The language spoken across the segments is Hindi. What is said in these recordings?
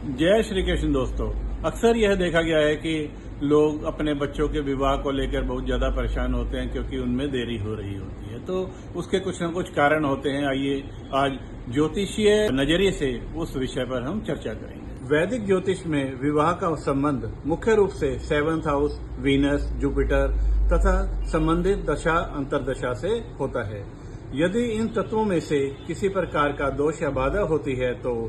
जय श्री कृष्ण दोस्तों। अक्सर यह देखा गया है कि लोग अपने बच्चों के विवाह को लेकर बहुत ज्यादा परेशान होते हैं क्योंकि उनमें देरी हो रही होती है। तो उसके कुछ न कुछ कारण होते हैं। आइए आज ज्योतिषीय नजरिए से उस विषय पर हम चर्चा करेंगे। वैदिक ज्योतिष में विवाह का संबंध मुख्य रूप से 7th हाउस, वीनस, जुपिटर तथा संबंधित दशा अंतरदशा से होता है। यदि इन तत्वों में से किसी प्रकार का दोष या बाधा होती है तो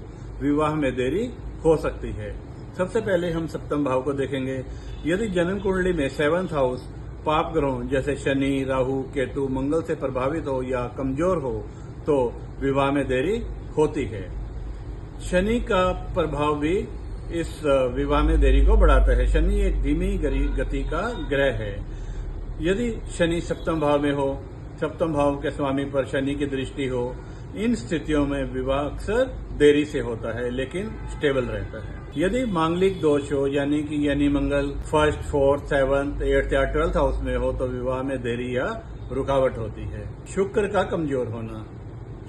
विवाह में देरी हो सकती है। सबसे पहले हम सप्तम भाव को देखेंगे। यदि जन्म कुंडली में 7th हाउस पाप ग्रहों जैसे शनि, राहु, केतु, मंगल से प्रभावित हो या कमजोर हो तो विवाह में देरी होती है। शनि का प्रभाव भी इस विवाह में देरी को बढ़ाता है। शनि एक धीमी गति का ग्रह है। यदि शनि सप्तम भाव में हो, सप्तम भाव के स्वामी पर शनि की दृष्टि हो, इन स्थितियों में विवाह अक्सर देरी से होता है लेकिन स्टेबल रहता है। यदि मांगलिक दोष हो यानी मंगल 1st, 4th, 7th, 8th या 12th हाउस में हो तो विवाह में देरी या रुकावट होती है। शुक्र का कमजोर होना।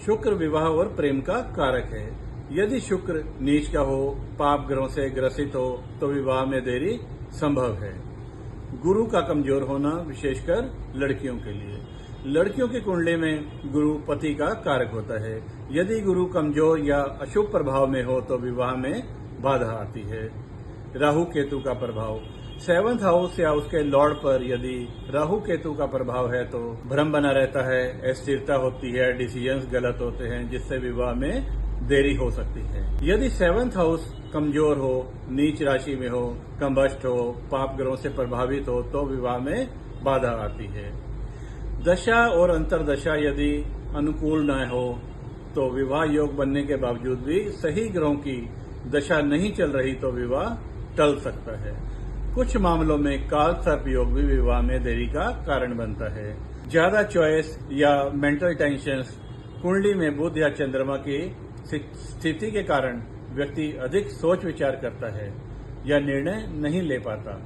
शुक्र विवाह और प्रेम का कारक है। यदि शुक्र नीच का हो, पाप ग्रहों से ग्रसित हो तो विवाह में देरी संभव है। गुरु का कमजोर होना, विशेषकर लड़कियों के लिए। लड़कियों की कुंडली में गुरु पति का कारक होता है। यदि गुरु कमजोर या अशुभ प्रभाव में हो तो विवाह में बाधा आती है। राहु केतु का प्रभाव। 7th हाउस या उसके लॉर्ड पर यदि राहु केतु का प्रभाव है तो भ्रम बना रहता है, अस्थिरता होती है, डिसीजंस गलत होते हैं जिससे विवाह में देरी हो सकती है। यदि 7th हाउस कमजोर हो, नीच राशि में हो, कम्बस्ट हो, पाप ग्रहों से प्रभावित हो तो विवाह में बाधा आती है। दशा और अंतरदशा यदि अनुकूल न हो तो विवाह योग बनने के बावजूद भी सही ग्रहों की दशा नहीं चल रही तो विवाह टल सकता है। कुछ मामलों में काल सर्प योग भी विवाह में देरी का कारण बनता है। ज्यादा चॉइस या मेंटल टेंशन, कुंडली में बुध या चंद्रमा की स्थिति के कारण व्यक्ति अधिक सोच विचार करता है या निर्णय नहीं ले पाता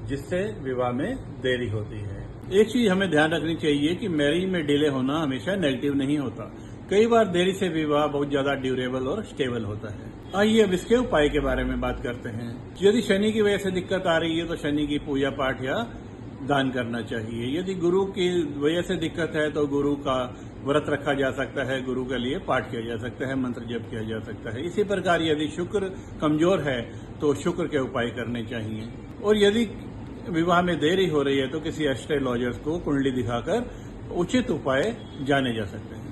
जिससे विवाह में देरी होती है। एक चीज हमें ध्यान रखनी चाहिए कि मैरिज में डिले होना हमेशा नेगेटिव नहीं होता। कई बार देरी से विवाह बहुत ज्यादा ड्यूरेबल और स्टेबल होता है। आइए अब इसके उपाय के बारे में बात करते हैं। यदि शनि की वजह से दिक्कत आ रही है तो शनि की पूजा पाठ या दान करना चाहिए। यदि गुरु की वजह से दिक्कत है तो गुरु का व्रत रखा जा सकता है, गुरु के लिए पाठ किया जा सकता है, मंत्र जप किया जा सकता है। इसी प्रकार यदि शुक्र कमजोर है तो शुक्र के उपाय करने चाहिए। और यदि विवाह में देरी हो रही है तो किसी एस्ट्रोलॉजर्स को कुंडली दिखाकर उचित उपाय जाने जा सकते हैं।